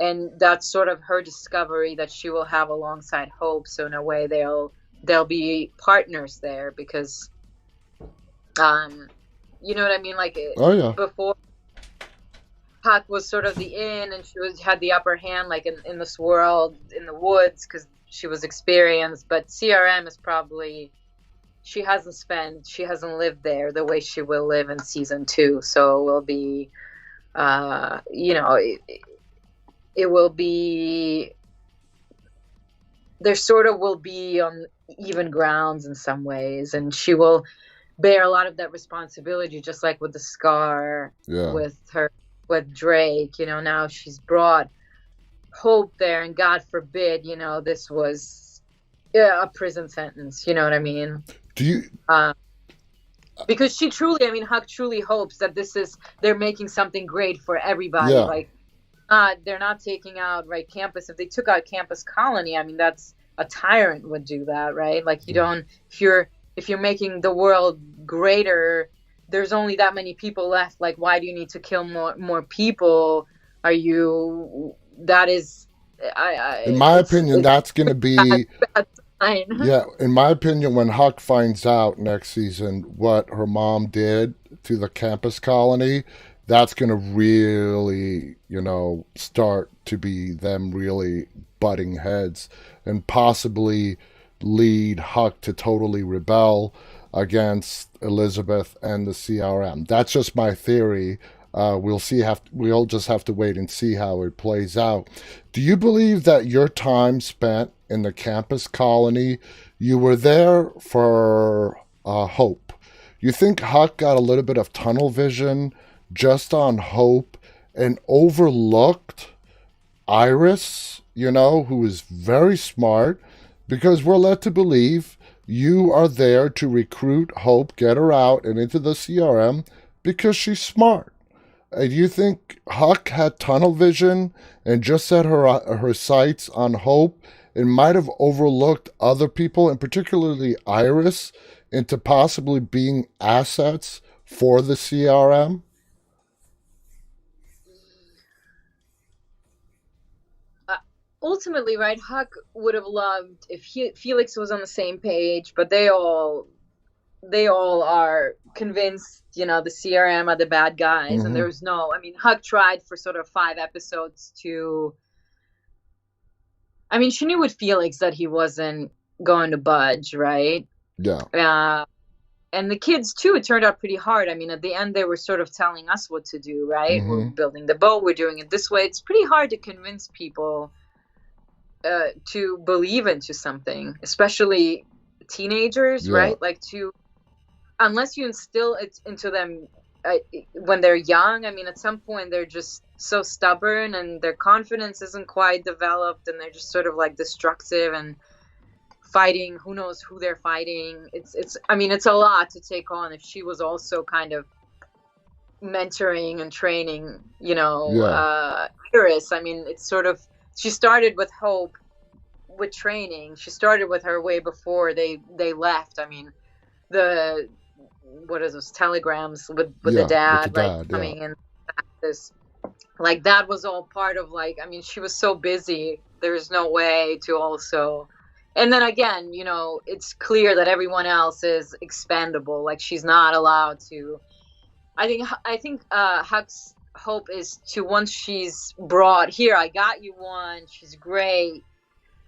And that's sort of her discovery that she will have alongside Hope. So in a way, they'll be partners there, because you know what I mean? Like, oh, yeah. Before, Huck was sort of the in, and she had the upper hand, like in this world, in the woods, because she was experienced. But CRM is probably, she hasn't lived there the way she will live in season 2. So it will be you know, it will be, there sort of will be on even grounds in some ways, and she will bear a lot of that responsibility, just like with the scar with Drake. You know, now she's brought hope there, and God forbid, you know, this was a prison sentence. You know what I mean? Do you? Because she truly, I mean, Huck truly hopes that they're making something great for everybody. Yeah. Like, they're not taking out campus. If they took out Campus Colony, I mean, that's a tyrant would do that, right? Like, you don't, if you're making the world greater, there's only that many people left. Like, why do you need to kill more people? That is, in my opinion, that's going to be, bad sign. yeah, in my opinion, when Huck finds out next season what her mom did to the Campus Colony, that's going to really, you know, start to be them really butting heads and possibly lead Huck to totally rebel against Elizabeth and the CRM. That's just my theory. We'll see. We'll just have to wait and see how it plays out. Do you believe that your time spent in the Campus Colony, you were there for hope? You think Huck got a little bit of tunnel vision just on hope and overlooked Iris, you know, who is very smart, because we're led to believe you are there to recruit Hope, get her out and into the CRM because she's smart. Do you think Huck had tunnel vision and just set her sights on Hope and might have overlooked other people, and particularly Iris, into possibly being assets for the CRM? Ultimately, right, Huck would have loved if Felix was on the same page, but they all are convinced, you know, the CRM are the bad guys. Mm-hmm. And there's no, I mean, Huck tried for sort of 5 episodes to, I mean, she knew with Felix that he wasn't going to budge, right? Yeah. And the kids too, it turned out pretty hard. I mean, at the end, they were sort of telling us what to do, right? Mm-hmm. We're building the boat, we're doing it this way. It's pretty hard to convince people to believe into something, especially teenagers, right? Like, unless you instill it into them when they're young. I mean, at some point they're just so stubborn and their confidence isn't quite developed, and they're just sort of like destructive and fighting. Who knows who they're fighting? I mean, it's a lot to take on if she was also kind of mentoring and training, you know, Iris. I mean, it's sort of, she started with Hope with training. She started with her way before they left. I mean, what is those telegrams with the dad, like coming in this, like, that was all part of, like, I mean, she was so busy, there's no way to also, and then again, you know, it's clear that everyone else is expendable. Like, she's not allowed to, I think Huck's hope is to, once she's brought here, I got you one, she's great,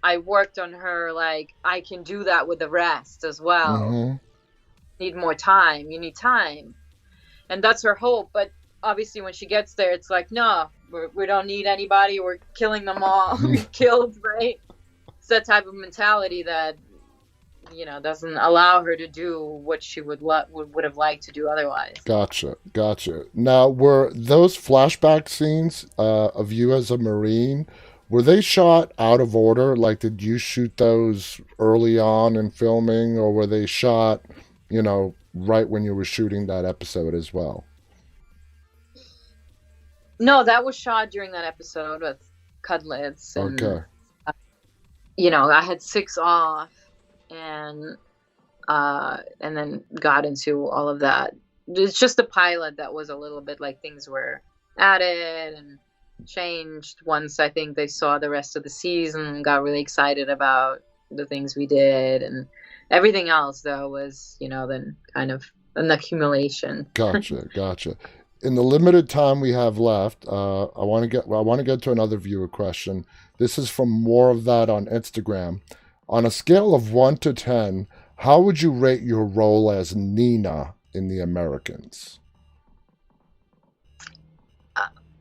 I worked on her, like, I can do that with the rest as well. Mm-hmm. Need more time, you need time, and that's her hope. But obviously when she gets there, it's like, no, we don't need anybody, we're killing them all. We killed, right? It's that type of mentality that, you know, doesn't allow her to do what she would have liked to do otherwise. Gotcha. Now, were those flashback scenes of you as a Marine, were they shot out of order? Like, did you shoot those early on in filming, or were they shot, you know, right when you were shooting that episode as well? No, that was shot during that episode with Cudlitz. And, okay. You know, I had 6 off, and then got into all of that. It's just the pilot that was a little bit like, things were added and changed once I think they saw the rest of the season and got really excited about the things we did, and everything else though was, you know, then kind of an accumulation. Gotcha. In the limited time we have left, I want to get to another viewer question. This is from More of That on Instagram. On a scale of 1 to 10, how would you rate your role as Nina in The Americans?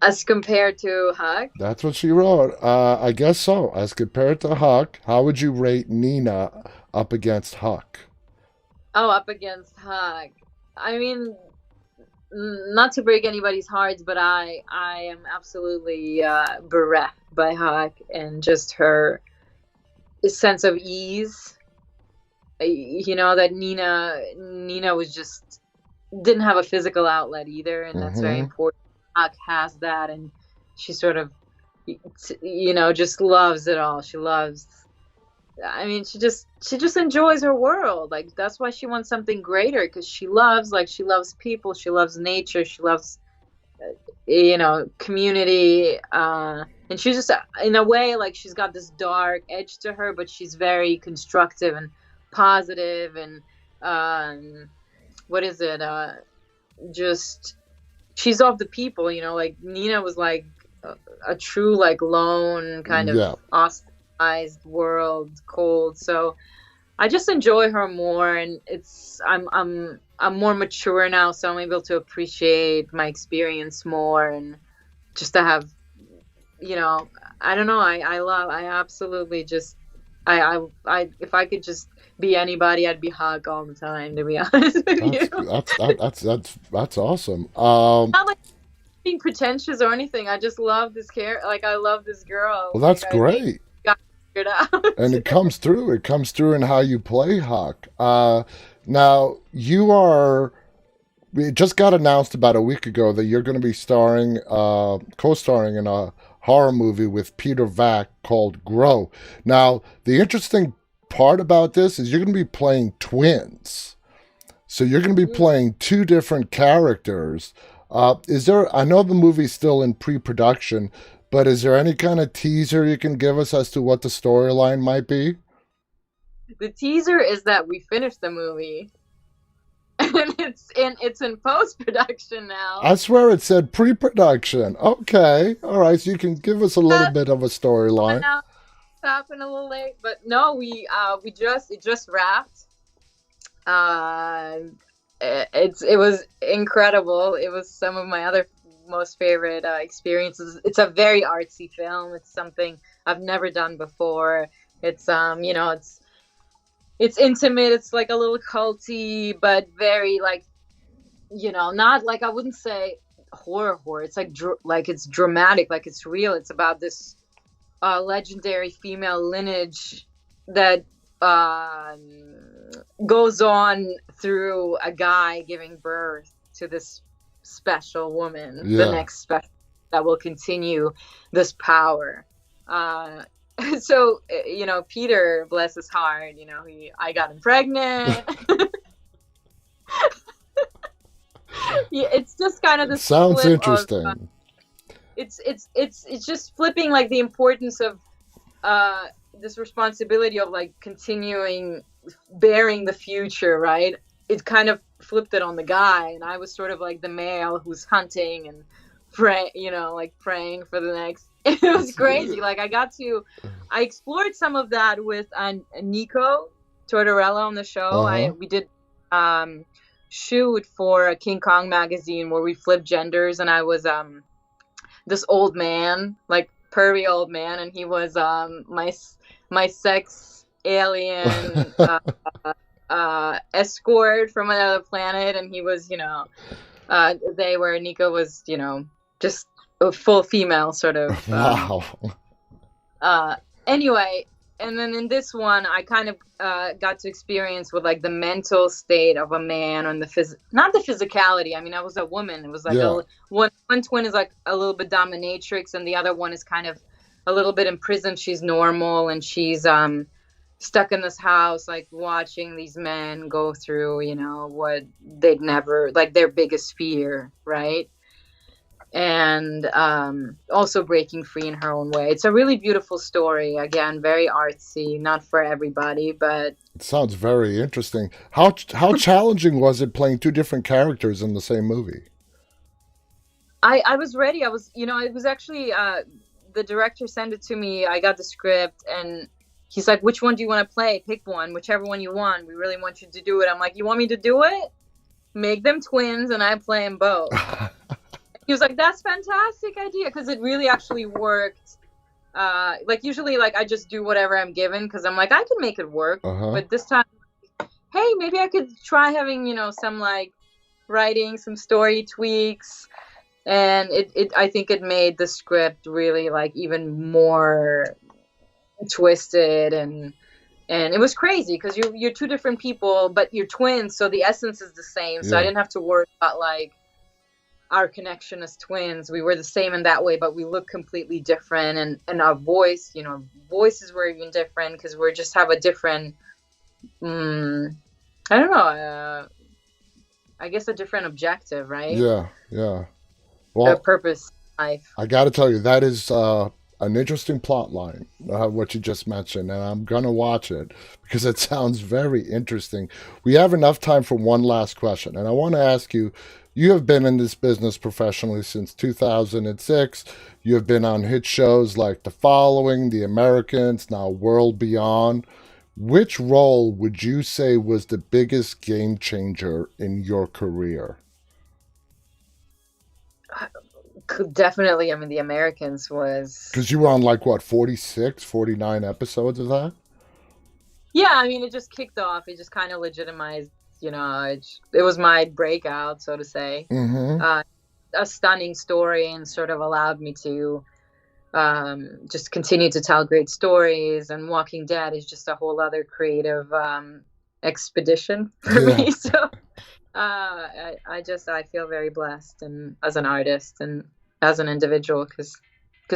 As compared to Huck? That's what she wrote. I guess so. As compared to Huck, how would you rate Nina up against Huck? Oh, up against Huck. I mean, not to break anybody's hearts, but I am absolutely bereft by Huck and just her sense of ease. You know, that Nina was just didn't have a physical outlet either, and that's very important. Huck has that, and she sort of, you know, just loves it all. She loves, I mean, she just enjoys her world. Like, that's why she wants something greater, because she loves people, she loves nature, she loves, you know, community, and she's just, in a way, like, she's got this dark edge to her, but she's very constructive and positive, and what is it, just, she's of the people, you know, like Nina was like a true, like, lone kind of ostracized world, cold. So I just enjoy her more, and I'm more mature now, so I'm able to appreciate my experience more, and just to have, you know, I don't know, I absolutely just, I if I could just be anybody, I'd be Huck all the time, to be honest with you. That's awesome. Not like being pretentious or anything. I just love this like, I love this girl. Well, that's like, great. Got figured out. And it comes through. It comes through in how you play Huck. Now, it just got announced about a week ago that you're going to be co-starring in a horror movie with Peter Vack called Grow. Now, the interesting part about this is you're going to be playing twins. So you're going to be playing two different characters. I know the movie's still in pre-production, but is there any kind of teaser you can give us as to what the storyline might be? The teaser is that we finished the movie. And it's in post-production now. I swear it said pre-production. Okay. All right. So you can give us a little bit of a storyline. It's happened a little late, but no, it just wrapped. It was incredible. It was some of my other most favorite experiences. It's a very artsy film. It's something I've never done before. It's you know, it's intimate. It's like a little culty, but very, like, you know, not like, I wouldn't say horror. It's like it's dramatic, like it's real. It's about this legendary female lineage that goes on through a guy giving birth to this special woman, the next special that will continue this power. So, you know, Peter, bless his heart, you know, I got him pregnant. Yeah, it's just kind of the sounds interesting. It's just flipping, like, the importance of this responsibility of, like, continuing bearing the future, right? It kind of flipped it on the guy, and I was sort of like the male who's hunting and praying for the next. It was crazy. Like, I explored some of that with Nico Tortorella on the show. We did shoot for a King Kong magazine where we flipped genders, and I was this old man, like pervy old man, and he was my sex alien escort from another planet, and he was, you know, Nico was, you know, just a full female sort of. Wow. Anyway, and then in this one, I kind of got to experience with, like, the mental state of a man and not the physicality. I mean, I was a woman. It was like one twin is like a little bit dominatrix, and the other one is kind of a little bit imprisoned. She's normal, and she's stuck in this house, like, watching these men go through, you know, what they'd never, like, their biggest fear, right? And also breaking free in her own way. It's a really beautiful story. Again, very artsy, not for everybody, but it sounds very interesting. How challenging was it playing two different characters in the same movie? I was ready. You know, it was actually the director sent it to me. I got the script, and he's like, "Which one do you want to play? Pick one, whichever one you want. We really want you to do it." I'm like, "You want me to do it? Make them twins, and I play them both." He was like, "That's fantastic idea," because it really actually worked. Like usually, like I just do whatever I'm given because I'm like I can make it work. But this time, hey, maybe I could try having some like writing, some story tweaks, and I think it made the script really like even more twisted and it was crazy because you're two different people, but you're twins, so the essence is the same. So I didn't have to worry about like our connection as twins. We were the same in that way, but we look completely different, and our voices were even different because we just have a different I don't know, I guess a different objective, right? Yeah. Well, a purpose in life. I gotta tell you, that is an interesting plot line, what you just mentioned, and I'm gonna watch it because it sounds very interesting. We have enough time for one last question, and I want to ask you, you have been in this business professionally since 2006. You have been on hit shows like The Following, The Americans, now World Beyond. Which role would you say was the biggest game changer in your career? Definitely, I mean, The Americans was... Because you were on like, what, 46, 49 episodes of that? Yeah, I mean, it just kicked off. It just kind of legitimized, it was my breakout, so to say. A stunning story, and sort of allowed me to just continue to tell great stories. And Walking Dead is just a whole other creative expedition for me. So I feel very blessed, and as an artist and as an individual, because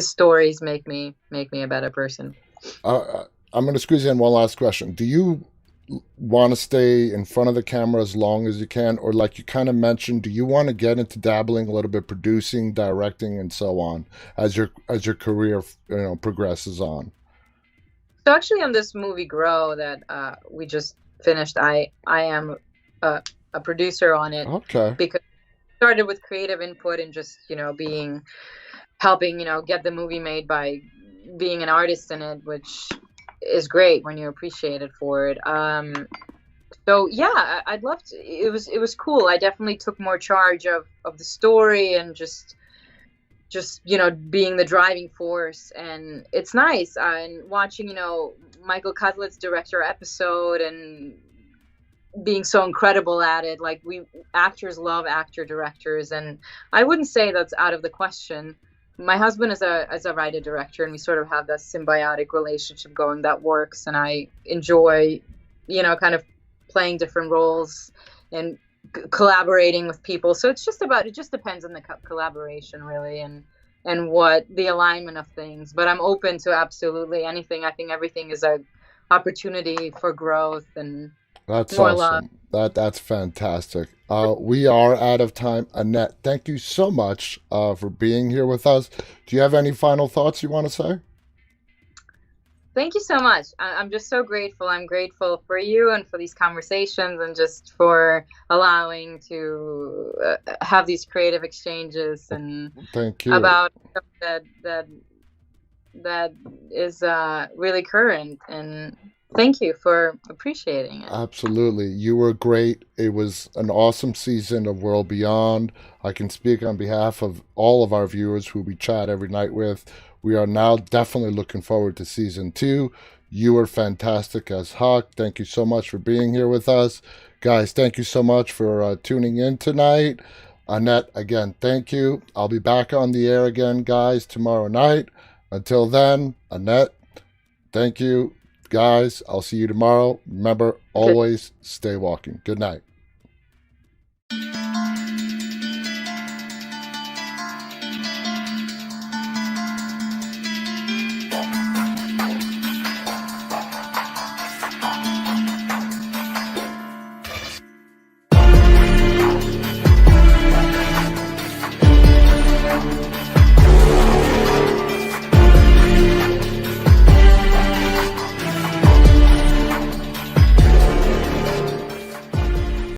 stories make me a better person. I'm going to squeeze in one last question. Do you want to stay in front of the camera as long as you can, or like you kind of mentioned, do you want to get into dabbling a little bit, producing, directing, and so on as your career progresses on? So actually, on this movie Grow that we just finished, I am a producer on it. Okay. Because I started with creative input and just helping get the movie made by being an artist in it, which is great when you're appreciated for it. So yeah, I'd love to. It was cool. I definitely took more charge of the story and just being the driving force, and it's nice. And watching Michael Cudlett's director episode and being so incredible at it. Like, actors love actor directors, and I wouldn't say that's out of the question. My husband is a writer director, and we sort of have that symbiotic relationship going that works, and I enjoy kind of playing different roles and collaborating with people. So it just depends on the collaboration, really, and what the alignment of things. But I'm open to absolutely anything. I think everything is a opportunity for growth and that's more awesome. love. That's fantastic. We are out of time. Annet, thank you so much for being here with us. Do you have any final thoughts you want to say? Thank you so much. I'm just so grateful. I'm grateful for you and for these conversations, and just for allowing to have these creative exchanges and thank you about that is really current. And thank you for appreciating it. Absolutely. You were great. It was an awesome season of World Beyond. I can speak on behalf of all of our viewers who we chat every night with. We are now definitely looking forward to season 2. You were fantastic as Huck. Thank you so much for being here with us. Guys, thank you so much for tuning in tonight. Annet, again, thank you. I'll be back on the air again, guys, tomorrow night. Until then, Annet, thank you. Guys, I'll see you tomorrow. Remember, always stay walking. Good night.